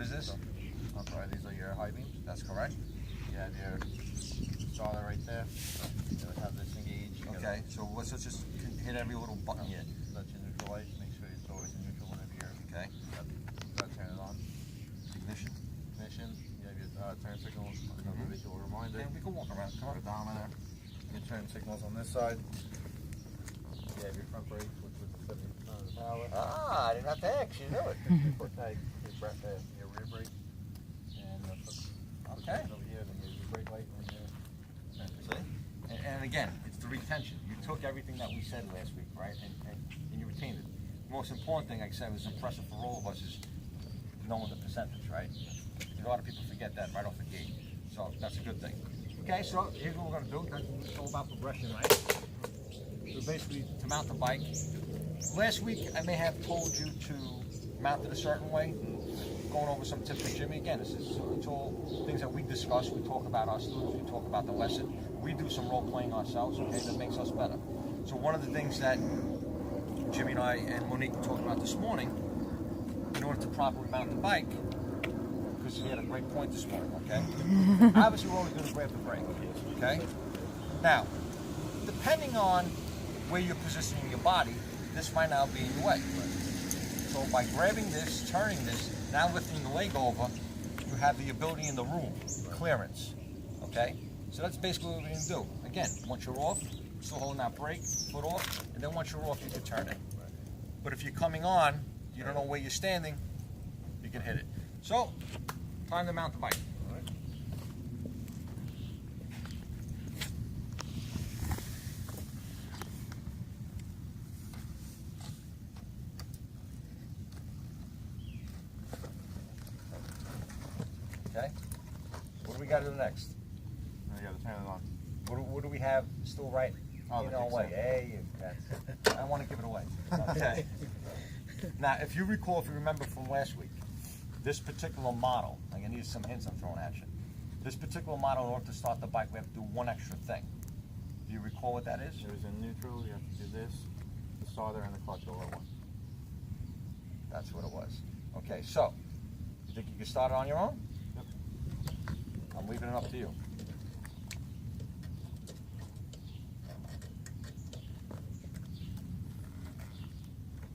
is this? Okay, these are your high beams. That's correct. You have your starter right there. You would have this engaged. Okay, so let's just hit every little button here. Let you neutralize. Make sure it's always in neutral whenever you're. Okay. Gotta turn it on. Ignition. Ignition. You have your turn signals. Another visual reminder. And we can walk around. Come on. Odometer. Your turn signals on this side. You have your front brake, which was the 70% of the power. Ah, I didn't have to ask. You knew it. Foot tag, your rear brake. And Okay. over here, then your brake light right here. See? And again, it's the retention. You took everything that we said last week, right? And you retained it. The most important thing, like I said, was impressive for all of us is knowing the percentage, right? A lot of people forget that right off the gate. So that's a good thing. Okay, so here's what we're going to do. It's all about progression, right? So basically, to mount the bike. Last week, I may have told you to mount it a certain way. Going over some tips with Jimmy. Again, it's all things that we discuss. We talk about our students. We talk about the lesson. We do some role playing ourselves, okay, that makes us better. So one of the things that Jimmy and I and Monique talked about this morning, in order to properly mount the bike, because he had a great point this morning, okay? Obviously, we're always going to grab the brake, okay? Now, depending on where you're positioning your body, this might now be in your way. So by grabbing this, turning this, now lifting the leg over, you have the ability in the room, clearance, okay? So that's basically what we're going to do. Again, once you're off, still holding that brake, foot off, and then once you're off, you can turn it. But if you're coming on, you don't know where you're standing, you can hit it. So, time to mount the bike. Okay, what do we got to do next? Now you gotta turn it on. What do we have still right in our way? Hey, I don't want to give it away. Okay. Now, if you recall, if you remember from last week, this particular model, I need some hints I'm throwing at you. This particular model, in order to start the bike, we have to do one extra thing. Do you recall what that is? There's a neutral, you have to do this, the starter and the clutch all at once. That's what it was. Okay, so, you think you can start it on your own? Yep. I'm leaving it up to you.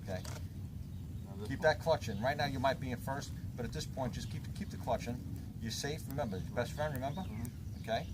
Okay. Keep that clutch in. Right now you might be in first, but at this point just keep the clutch in. You're safe, remember, your best friend, remember? Mm-hmm. Okay?